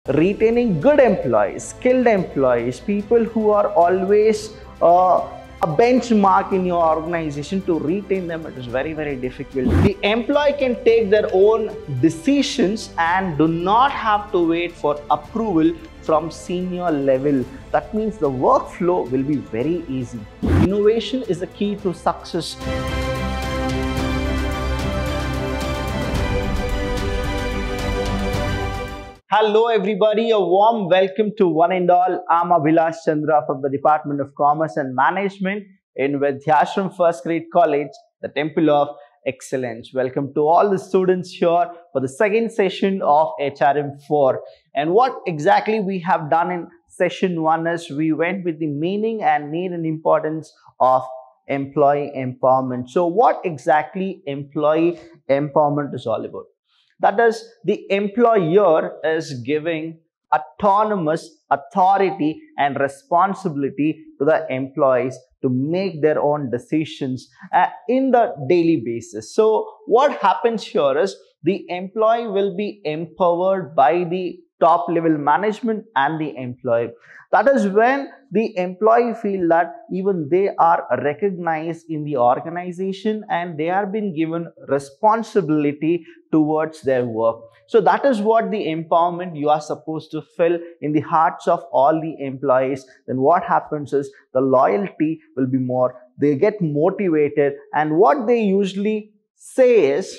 retaining good employees, skilled employees, people who are always a benchmark in your organization, to retain them, it is very, very difficult. The employee can take their own decisions and do not have to wait for approval from senior level. That means the workflow will be very easy. Innovation is the key to success. Hello everybody, a warm welcome to one and all. I'm Vidhyaashram from the Department of Commerce and Management in Vidhyaashram First Grade College, the Temple of Excellence. Welcome to all the students here for the second session of HRM 4. And what exactly we have done in session 1 is we went with the meaning and need and importance of employee empowerment. So what exactly employee empowerment is all about? That is, the employer is giving autonomous authority and responsibility to the employees to make their own decisions in the daily basis. So what happens here is the employee will be empowered by the top level management and the employee. That is when the employee feel that even they are recognized in the organization and they are being given responsibility towards their work. So that is what the empowerment you are supposed to fill in the hearts of all the employees. Then what happens is the loyalty will be more. They get motivated, and what they usually say is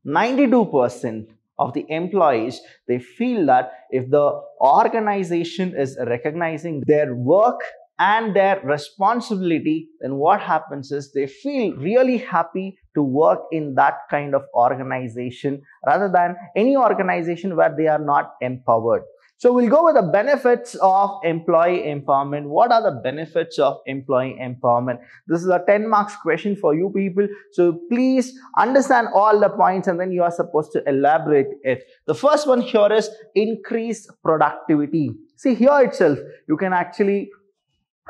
92% of the employees, they feel that if the organization is recognizing their work and their responsibility, then what happens is they feel really happy to work in that kind of organization rather than any organization where they are not empowered. So we'll go with the benefits of employee empowerment. What are the benefits of employee empowerment? This is a 10 marks question for you people. So please understand all the points and then you are supposed to elaborate it. The first one here is increase productivity. See, here itself, you can actually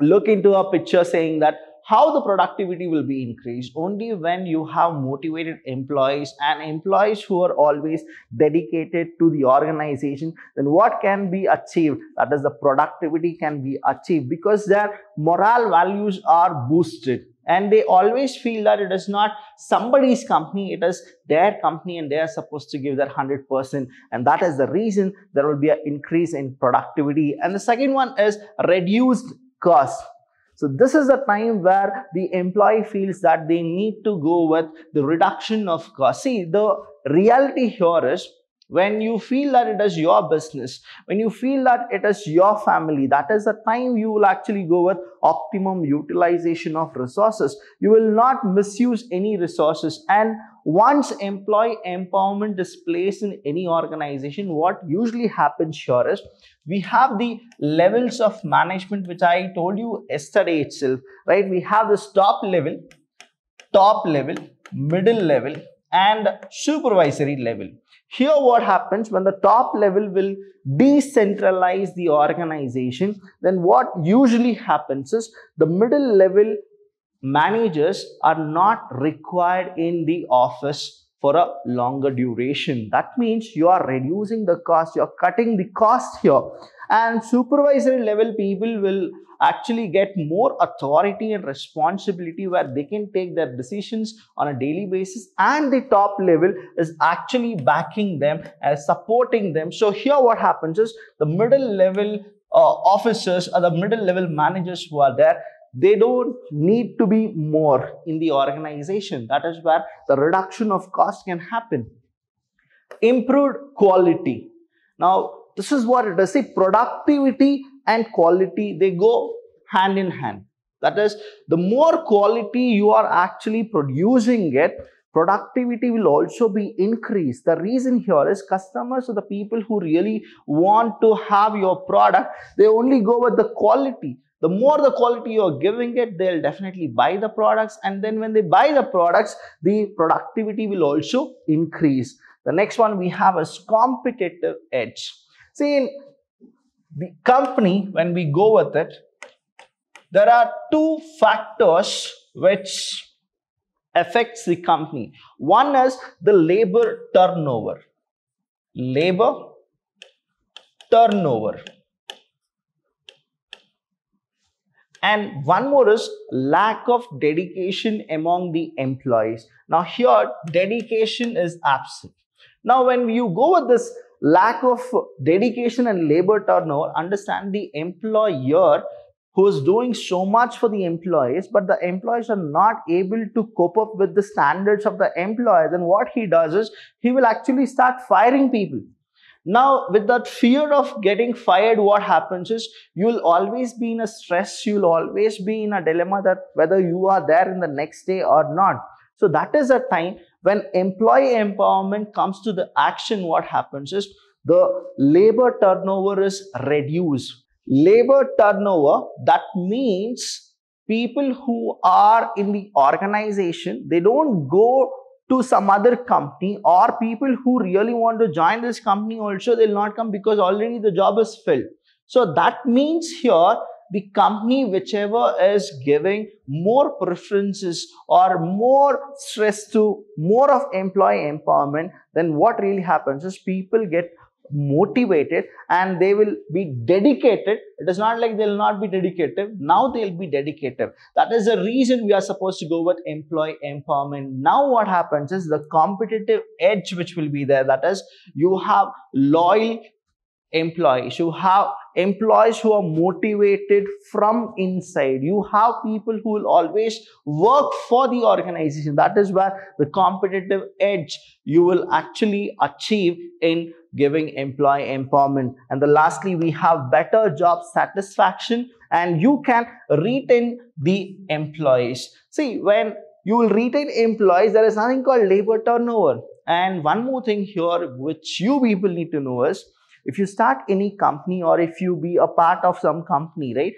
look into a picture saying that how the productivity will be increased only when you have motivated employees and employees who are always dedicated to the organization. Then what can be achieved? That is, the productivity can be achieved because their morale values are boosted and they always feel that it is not somebody's company, it is their company and they are supposed to give their 100%, and that is the reason there will be an increase in productivity. And the second one is reduced cost. So this is the time where the employee feels that they need to go with the reduction of cost. See, the reality here is when you feel that it is your business, when you feel that it is your family, that is the time you will actually go with optimum utilization of resources. You will not misuse any resources. And once employee empowerment is placed in any organization, what usually happens here is we have the levels of management which I told you yesterday itself, right? We have this top level, middle level and supervisory level. Here what happens when the top level will decentralize the organization, then what usually happens is the middle level managers are not required in the office for a longer duration. That means you are reducing the cost, you are cutting the cost here. And supervisory level people will actually get more authority and responsibility where they can take their decisions on a daily basis, and the top level is actually backing them and supporting them. So here what happens is the middle level officers or the middle level managers who are there, they don't need to be more in the organization. That is where the reduction of cost can happen. Improved quality. Now, this is what it is. See, productivity and quality, they go hand in hand. That is, the more quality you are actually producing it, productivity will also be increased. The reason here is customers are the people who really want to have your product. They only go with the quality. The more the quality you're giving it, they'll definitely buy the products. And then when they buy the products, the productivity will also increase. The next one we have is competitive edge. See, in the company, when we go with it, there are two factors which affects the company. One is the labor turnover. Labor turnover. And one more is lack of dedication among the employees. Now here dedication is absent. Now when you go with this lack of dedication and labor turnover, understand the employer who is doing so much for the employees, but the employees are not able to cope up with the standards of the employer, then what he does is he will actually start firing people. Now, with that fear of getting fired, what happens is you'll always be in a stress, you'll always be in a dilemma that whether you are there in the next day or not. So that is a time when employee empowerment comes to the action. What happens is the labor turnover is reduced. Labor turnover, that means people who are in the organization, they don't go to some other company, or people who really want to join this company also, they'll not come because already the job is filled. So that means here the company whichever is giving more preferences or more stress to more of employee empowerment, then what really happens is people get motivated and they will be dedicated. It is not like they'll not be dedicated. Now they'll be dedicated. That is the reason we are supposed to go with employee empowerment. Now what happens is the competitive edge which will be there. That is, you have loyal employees, you have employees who are motivated from inside, you have people who will always work for the organization. That is where the competitive edge you will actually achieve in giving employee empowerment. And the lastly, we have better job satisfaction, and you can retain the employees. See, when you will retain employees, there is nothing called labor turnover. And one more thing here which you people need to know is, if you start any company or if you be a part of some company, right,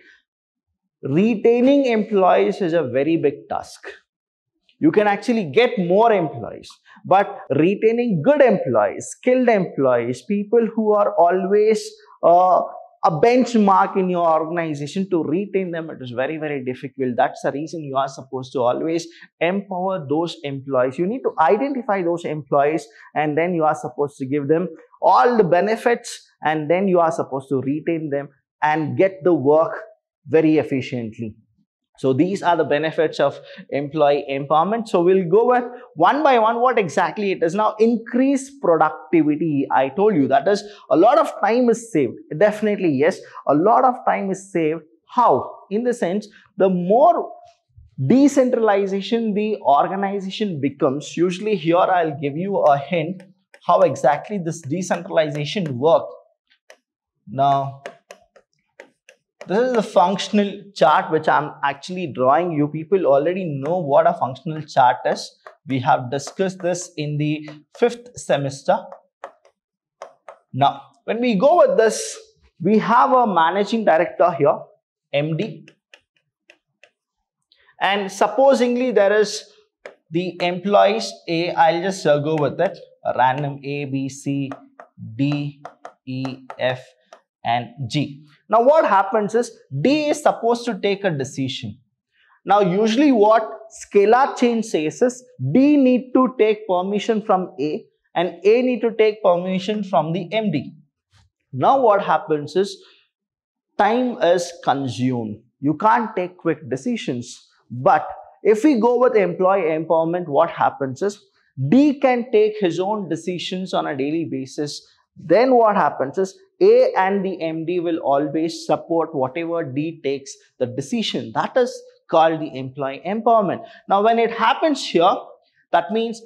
retaining employees is a very big task. You can actually get more employees, but retaining good employees, skilled employees, people who are always a benchmark in your organization, to retain them, it is very, very difficult. That's the reason you are supposed to always empower those employees. You need to identify those employees, and then you are supposed to give them all the benefits, and then you are supposed to retain them and get the work very efficiently. So these are the benefits of employee empowerment. So we'll go with one by one what exactly it is. Now, increase productivity. I told you that is a lot of time is saved. Definitely, yes, a lot of time is saved. How? In the sense, the more decentralization the organization becomes, usually here I'll give you a hint how exactly this decentralization works. Now, this is the functional chart which I'm actually drawing. You people already know what a functional chart is. We have discussed this in the 5th semester. Now, when we go with this, we have a managing director here, MD. And supposingly there is the employees A, I'll just go with it, a random A, B, C, D, E, F, and G. Now what happens is D is supposed to take a decision. Now usually what scalar chain says is D need to take permission from A and A need to take permission from the MD. Now what happens is time is consumed. You can't take quick decisions. But if we go with employee empowerment, what happens is D can take his own decisions on a daily basis. Then what happens is A and the MD will always support whatever D takes the decision. That is called the employee empowerment. Now when it happens here, that means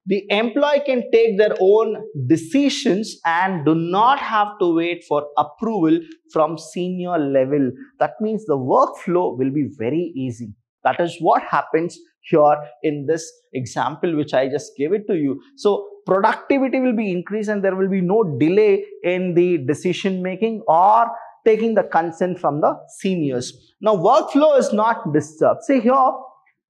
the employee can take their own decisions and do not have to wait for approval from senior level. That means the workflow will be very easy. That is what happens here in this example which I just gave it to you. So productivity will be increased and there will be no delay in the decision making or taking the consent from the seniors. Now workflow is not disturbed. See here,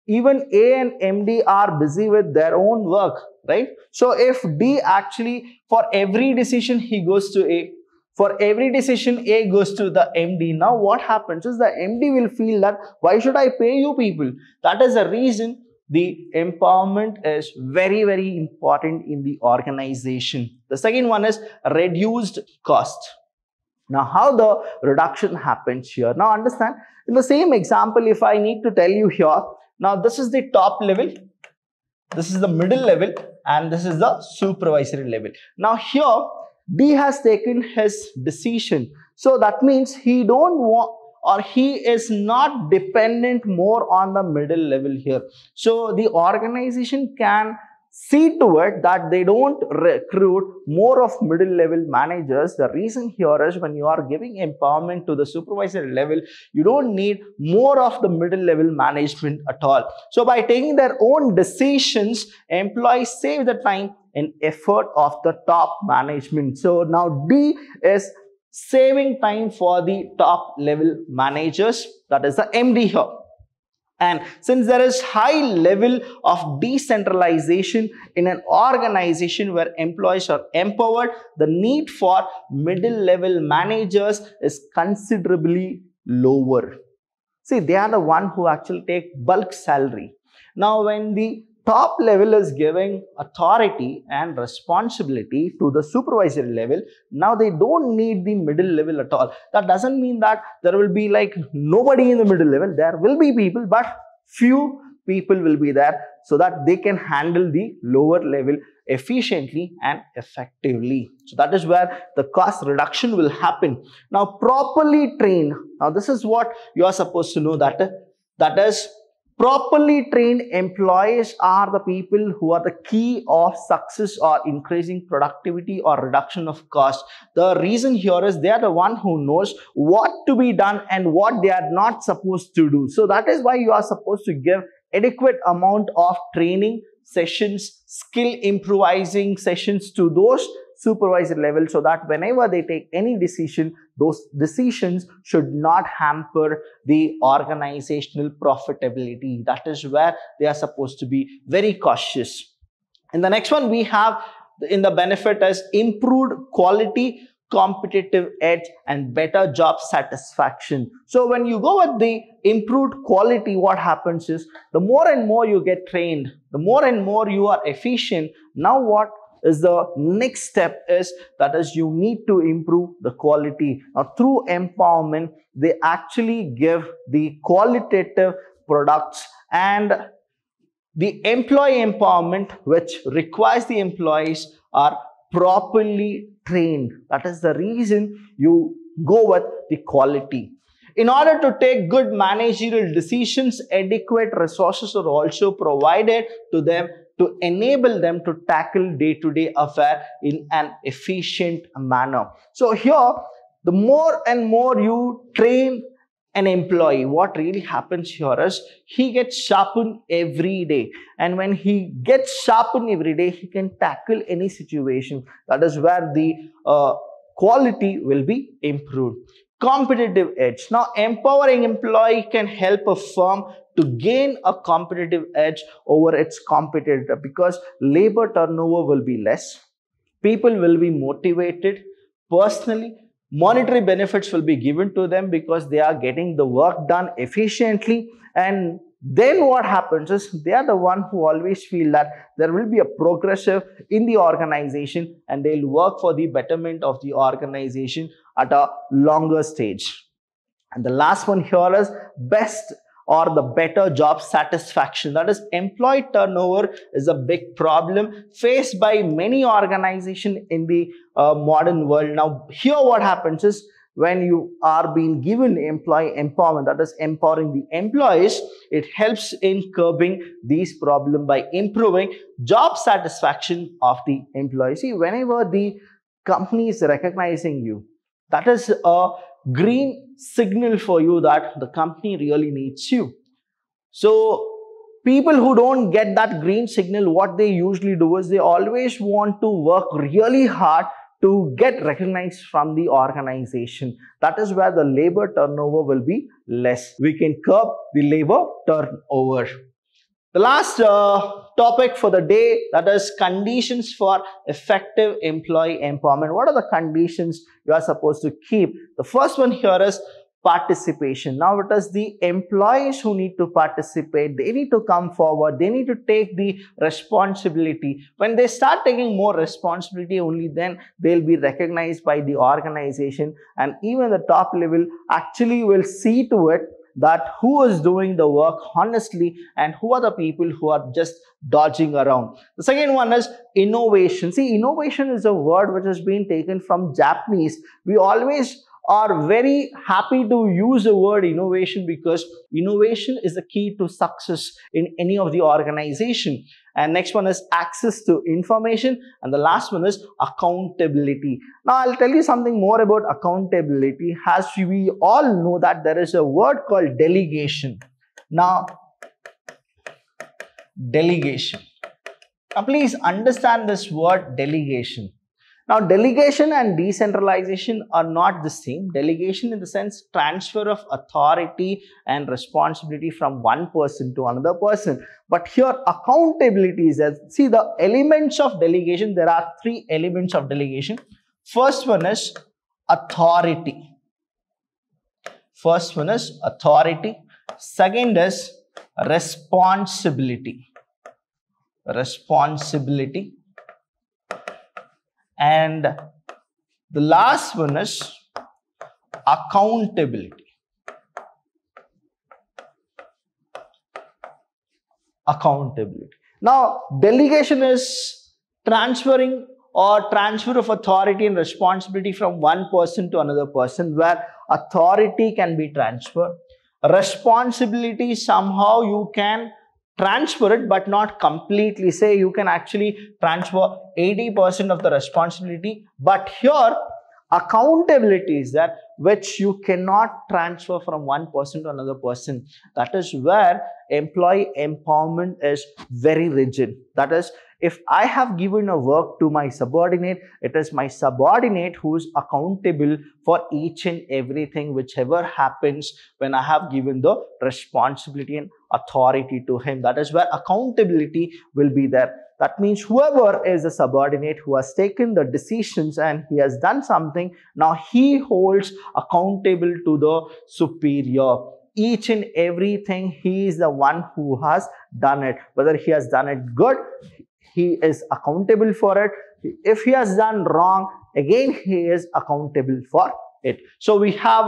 even A and MD are busy with their own work, right? So if D actually, for every decision he goes to A, for every decision A goes to the MD. Now what happens is the MD will feel that why should I pay you people? That is the reason the empowerment is very, very important in the organization. The second one is reduced cost. Now, how the reduction happens here? Now, understand, in the same example, if I need to tell you here, now this is the top level, this is the middle level, and this is the supervisory level. Now, here, D has taken his decision. So, that means he don't want, or he is not dependent more on the middle level here. So, the organization can see to it that they don't recruit more of middle level managers. The reason here is when you are giving empowerment to the supervisory level, you don't need more of the middle level management at all. So by taking their own decisions, employees save the time and effort of the top management. So now D is saving time for the top level managers, that is the MD here. And since there is high level of decentralization in an organization where employees are empowered, the need for middle level managers is considerably lower. See, they are the one who actually take bulk salary. Now, when the top level is giving authority and responsibility to the supervisory level, now they don't need the middle level at all. That doesn't mean that there will be like nobody in the middle level. There will be people, but few people will be there so that they can handle the lower level efficiently and effectively. So that is where the cost reduction will happen. Now, properly trained. Now, this is what you are supposed to know, that is, properly trained employees are the people who are the key of success or increasing productivity or reduction of cost. The reason here is they are the one who knows what to be done and what they are not supposed to do. So that is why you are supposed to give adequate amount of training sessions, skill improvising sessions to those supervisor level, so that whenever they take any decision, those decisions should not hamper the organizational profitability. That is where they are supposed to be very cautious. And the next one we have in the benefit is improved quality, competitive edge, and better job satisfaction. So when you go with the improved quality, what happens is the more and more you get trained, the more and more you are efficient. Now what is the next step is, that is, you need to improve the quality. Now through empowerment, they actually give the qualitative products, and the employee empowerment, which requires the employees are properly trained. That is the reason you go with the quality. In order to take good managerial decisions, adequate resources are also provided to them to enable them to tackle day-to-day affairs in an efficient manner. So here, the more and more you train an employee, what really happens here is he gets sharpened every day. And when he gets sharpened every day, he can tackle any situation. That is where the quality will be improved. Competitive edge. Now, empowering employee can help a firm to gain a competitive edge over its competitor, because labor turnover will be less. People will be motivated personally. Monetary benefits will be given to them because they are getting the work done efficiently. And then what happens is they are the one who always feel that there will be a progressive in the organization, and they'll work for the betterment of the organization at a longer stage. And the last one here is best or the better job satisfaction. That is, employee turnover is a big problem faced by many organizations in the modern world. Now, here what happens is, when you are being given employee empowerment, that is empowering the employees, it helps in curbing these problems by improving job satisfaction of the employees. See, whenever the company is recognizing you, that is a green signal for you that the company really needs you. So people who don't get that green signal, what they usually do is they always want to work really hard to get recognized from the organization. That is where the labor turnover will be less. We can curb the labor turnover. The last topic for the day, that is conditions for effective employee empowerment. What are the conditions you are supposed to keep? The first one here is participation. Now it is the employees who need to participate. They need to come forward. They need to take the responsibility. When they start taking more responsibility, only then they'll be recognized by the organization, and even the top level actually will see to it that who is doing the work honestly and who are the people who are just dodging around. The second one is innovation. See, innovation is a word which has been taken from Japanese. We always are very happy to use the word innovation because innovation is the key to success in any of the organization. And next one is access to information, and the last one is accountability. Now I'll tell you something more about accountability. As we all know that there is a word called delegation. Now delegation. Now please understand this word delegation. Now, delegation and decentralization are not the same. Delegation in the sense transfer of authority and responsibility from one person to another person. But here accountability is that, see, the elements of delegation, there are three elements of delegation. First one is authority. First one is authority. Second is responsibility. Responsibility. And the last one is accountability. Accountability. Now, delegation is transferring or transfer of authority and responsibility from one person to another person, where authority can be transferred. Responsibility, somehow you can transfer it but not completely. Say you can actually transfer 80% of the responsibility, but here accountability is that which you cannot transfer from one person to another person. That is where employee empowerment is very rigid. That is, if I have given a work to my subordinate, it is my subordinate who is accountable for each and everything whichever happens when I have given the responsibility and authority to him. That is where accountability will be there. That means whoever is a subordinate who has taken the decisions and he has done something, now he holds accountable to the superior. Each and everything, he is the one who has done it. Whether he has done it good, he is accountable for it. If he has done wrong, again he is accountable for it. So we have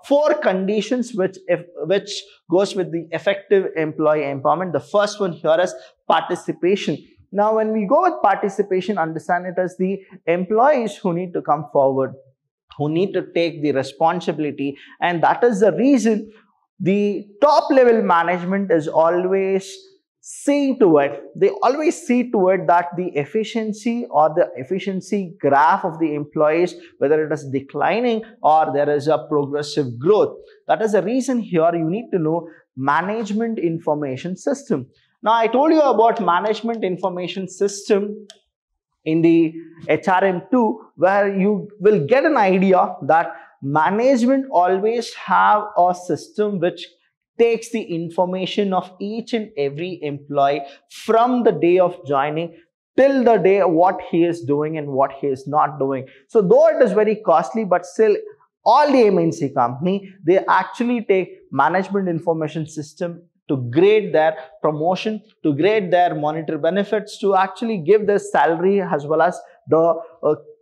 4 conditions which goes with the effective employee empowerment. The first one here is participation. Now when we go with participation, understand it as the employees who need to come forward, who need to take the responsibility, and that is the reason the top level management is always see to it. They always see to it that the efficiency or the efficiency graph of the employees, whether it is declining or there is a progressive growth. That is the reason here you need to know management information system. Now I told you about management information system in the HRM2, where you will get an idea that management always have a system which takes the information of each and every employee from the day of joining till the day what he is doing and what he is not doing. So though it is very costly, but still all the MNC company, they actually take management information system to grade their promotion, to grade their monetary benefits, to actually give their salary as well as the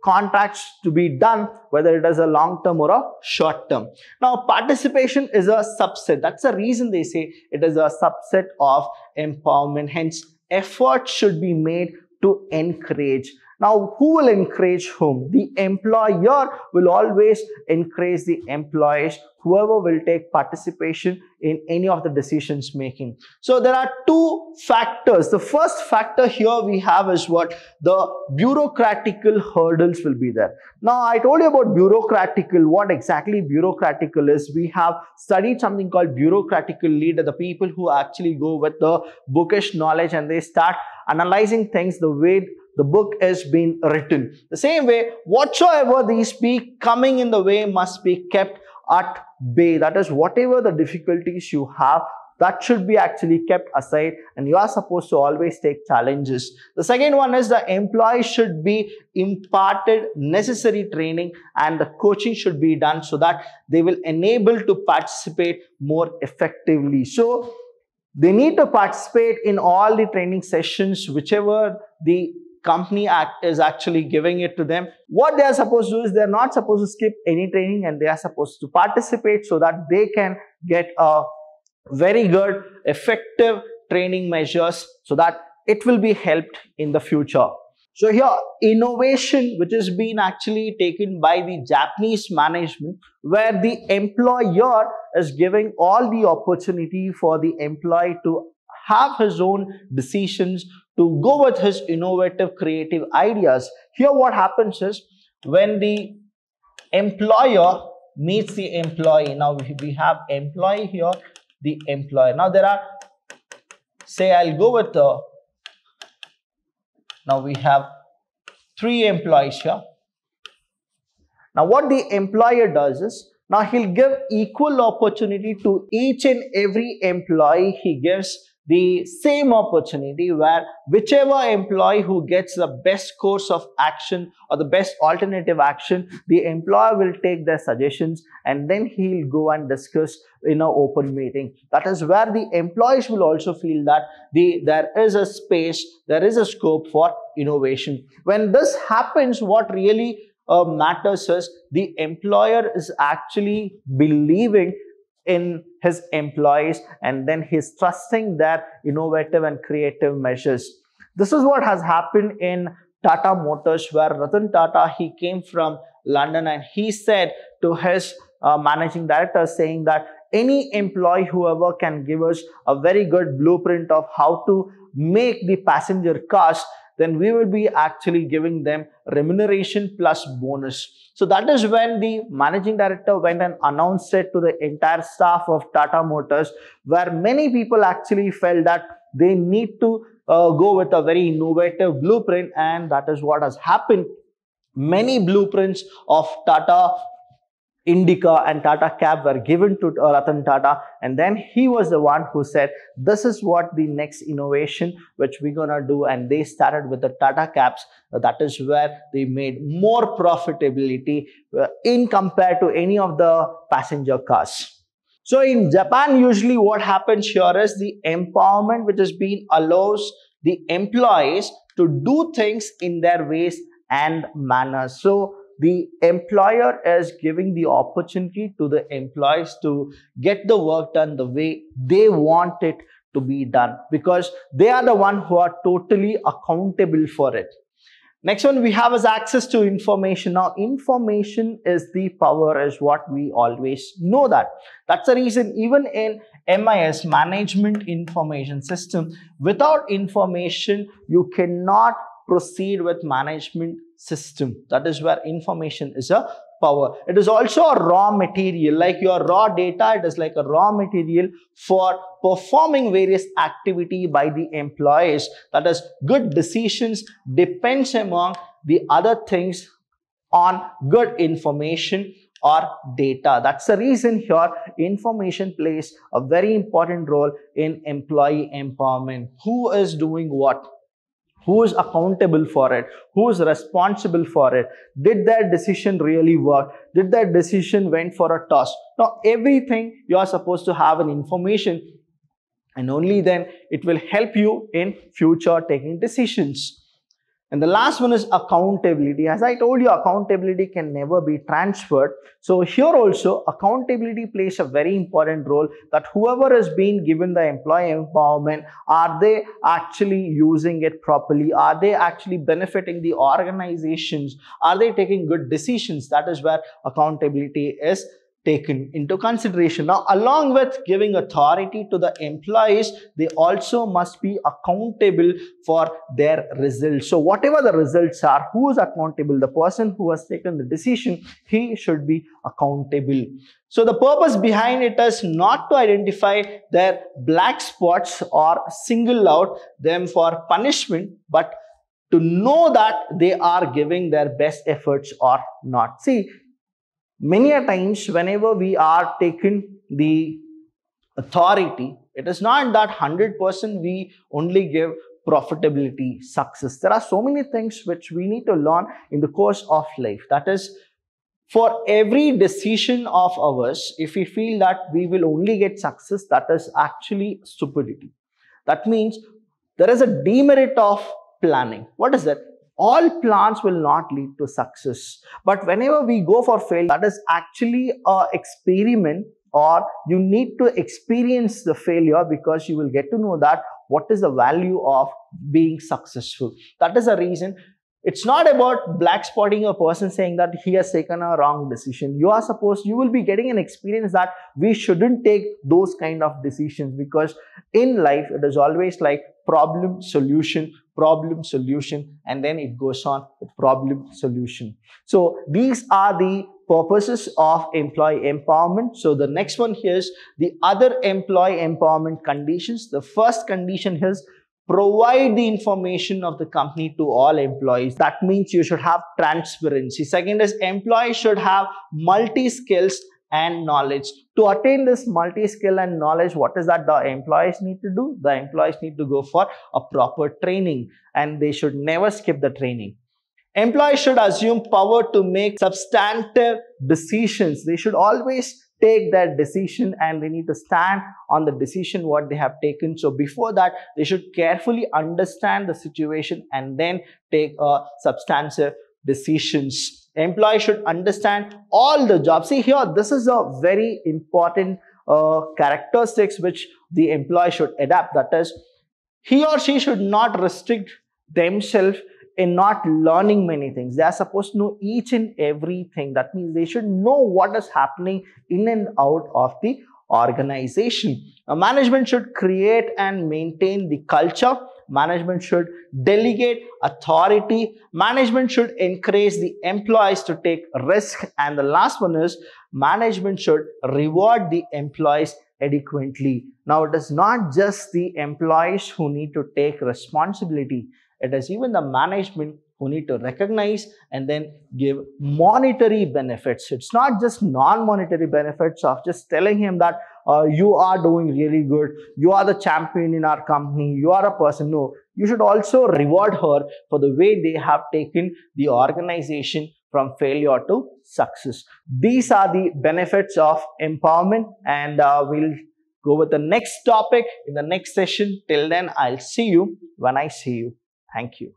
contracts to be done, whether it is a long term or a short term. Now participation is a subset. That's the reason they say it is a subset of empowerment. Hence effort should be made to encourage. Now who will encourage whom? The employer will always encourage the employees, whoever will take participation in any of the decisions making. So there are 2 factors. The first factor here we have is what? The bureaucratical hurdles will be there. Now I told you about bureaucratical. What exactly bureaucratical is? We have studied something called bureaucratical leader, the people who actually go with the bookish knowledge and they start analyzing things the way the book is being written. The same way, whatsoever they speak, coming in the way must be kept at bay. That is, whatever the difficulties you have, that should be actually kept aside, and you are supposed to always take challenges. The second one is the employee should be imparted necessary training and the coaching should be done so that they will enable to participate more effectively. So they need to participate in all the training sessions, whichever the company is actually giving it to them. What they are supposed to do is they are not supposed to skip any training, and they are supposed to participate so that they can get a very good effective training measures so that it will be helped in the future. So here, innovation, which has been actually taken by the Japanese management, where the employer is giving all the opportunity for the employee to have his own decisions, to go with his innovative, creative ideas. Here what happens is, when the employer meets the employee, now we have employee here, the employer. Now there are, say I'll go with now we have 3 employees here. Now what the employer does is, now he'll give equal opportunity to each and every employee. He gives the same opportunity, where whichever employee who gets the best course of action or the best alternative action, the employer will take their suggestions and then he'll go and discuss in an open meeting. That is where the employees will also feel that there is a space, there is a scope for innovation. When this happens, what really matters is the employer is actually believing in his employees, and then he's trusting their innovative and creative measures. This is what has happened in Tata Motors, where Ratan Tata, he came from London and he said to his managing director, saying that any employee, whoever can give us a very good blueprint of how to make the passenger cars, then we will be actually giving them remuneration plus bonus. So that is when the managing director went and announced it to the entire staff of Tata Motors, where many people actually felt that they need to go with a very innovative blueprint, and that is what has happened. Many blueprints of Tata Indica and Tata Cab were given to Ratan Tata, and then he was the one who said, this is what the next innovation which we're gonna do, and they started with the Tata Cabs. That is where they made more profitability in compared to any of the passenger cars. So in Japan, usually what happens here is the empowerment which has been allows the employees to do things in their ways and manners. So the employer is giving the opportunity to the employees to get the work done the way they want it to be done, because they are the one who are totally accountable for it. Next one we have is access to information. Now, information is the power, is what we always know that. That's the reason even in MIS, Management Information System, without information, you cannot proceed with management system. That is where information is a power. It is also a raw material, like your raw data. It is like a raw material for performing various activity by the employees. That is, good decisions depends among the other things on good information or data. That's the reason here information plays a very important role in employee empowerment. Who is doing what? Who is accountable for it? Who is responsible for it? Did that decision really work? Did that decision went for a toss? Now, everything you are supposed to have an information, and only then it will help you in future taking decisions. And the last one is accountability. As I told you, accountability can never be transferred. So here also, accountability plays a very important role, that whoever is being given the employee empowerment, are they actually using it properly? Are they actually benefiting the organizations? Are they taking good decisions? That is where accountability is taken into consideration. Now, along with giving authority to the employees, they also must be accountable for their results. So whatever the results are, who is accountable? The person who has taken the decision, he should be accountable. So the purpose behind it is not to identify their black spots or single out them for punishment, but to know that they are giving their best efforts or not. See, many a times whenever we are taking the authority. It is not that 100% we only give profitability, success. There are so many things which we need to learn in the course of life. That is, for every decision of ours, if we feel that we will only get success, that is actually stupidity. That means there is a demerit of planning. What is that? All plans will not lead to success. But whenever we go for failure, that is actually an experiment, or you need to experience the failure, because you will get to know that what is the value of being successful. That is the reason. It's not about black spotting a person saying that he has taken a wrong decision. You will be getting an experience that we shouldn't take those kind of decisions, because in life it is always like problem, solution, and then it goes on with problem, solution. So these are the purposes of employee empowerment. So the next one here is the other employee empowerment conditions. The first condition is provide the information of the company to all employees. That means you should have transparency. Second is employees should have multi-skills and knowledge. To attain this multi-skill and knowledge, what is that the employees need to do? The employees need to go for a proper training, and they should never skip the training. Employees should assume power to make substantive decisions. They should always take that decision, and they need to stand on the decision what they have taken. So before that, they should carefully understand the situation and then take substantive decisions. Employees should understand all the jobs. See here, this is a very important characteristics which the employee should adapt. That is, he or she should not restrict themselves in not learning many things. They are supposed to know each and everything. That means they should know what is happening in and out of the organization. Now, management should create and maintain the culture. Management should delegate authority. Management should encourage the employees to take risk. And the last one is management should reward the employees adequately. Now, it is not just the employees who need to take responsibility. It is even the management who need to recognize and then give monetary benefits. It's not just non-monetary benefits of just telling him that you are doing really good, you are the champion in our company, you are a person. No, you should also reward her for the way they have taken the organization from failure to success. These are the benefits of empowerment, and we'll go with the next topic in the next session. Till then, I'll see you when I see you. Thank you.